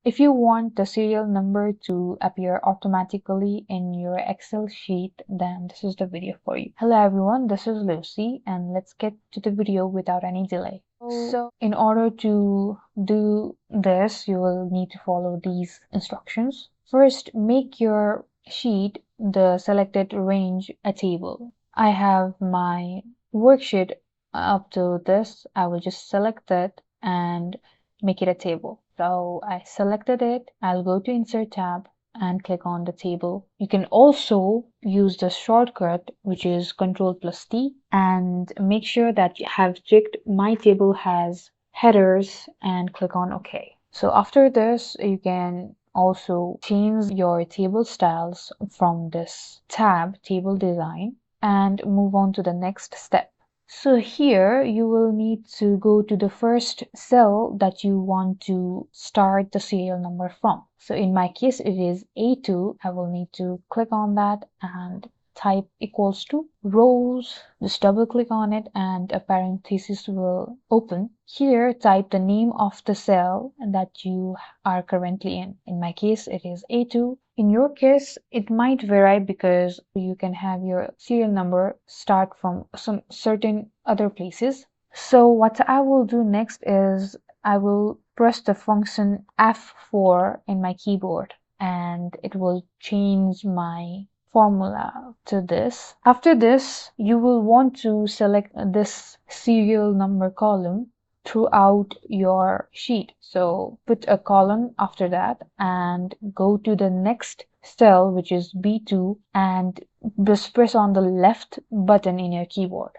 If you want the serial number to appear automatically in your Excel sheet, then this is the video for you. Hello everyone, this is Lucy, and let's get to the video without any delay. So in order to do this, you will need to follow these instructions. First, make your sheet, the selected range, a table. I have my worksheet up to this. I will just select it and make it a table. So I selected it. I'll go to Insert tab and click on the table. You can also use the shortcut, which is Ctrl+T, and make sure that you have checked My Table Has Headers and click on OK. So after this, you can also change your table styles from this tab, Table Design, and move on to the next step. So here you will need to go to the first cell that you want to start the serial number from. So in my case, it is A2. I will need to click on that and type equals to rows. Just double click on it and a parenthesis will open. Here type the name of the cell that you are currently in. In my case, it is A2. In your case, it might vary because you can have your serial number start from some certain other places. So what I will do next is I will press the function F4 in my keyboard and it will change my formula to this. After this, you will want to select this serial number column throughout your sheet. So put a column after that and go to the next cell, which is B2, and just press on the left button in your keyboard.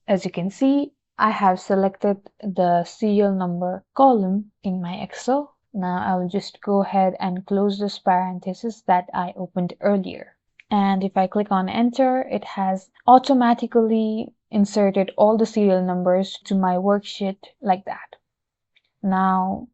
As you can see, I have selected the serial number column in my Excel. Now I will just go ahead and close this parenthesis that I opened earlier. And if I click on enter, it has automatically inserted all the serial numbers to my worksheet like that. Now,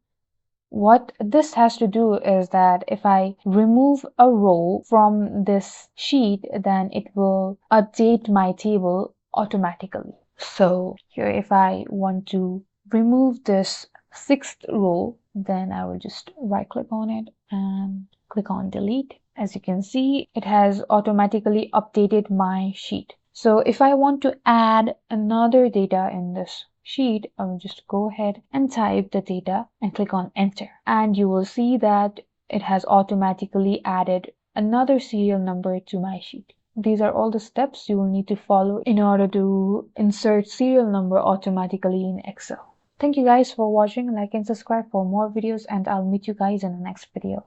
what this has to do is that if I remove a row from this sheet, then it will update my table automatically. So here, if I want to remove this 6th row, then I will just right click on it and click on delete. As you can see, it has automatically updated my sheet. So if I want to add another data in this sheet, I will just go ahead and type the data and click on enter. And you will see that it has automatically added another serial number to my sheet. These are all the steps you will need to follow in order to insert serial number automatically in Excel. Thank you guys for watching. Like and subscribe for more videos, and I'll meet you guys in the next video.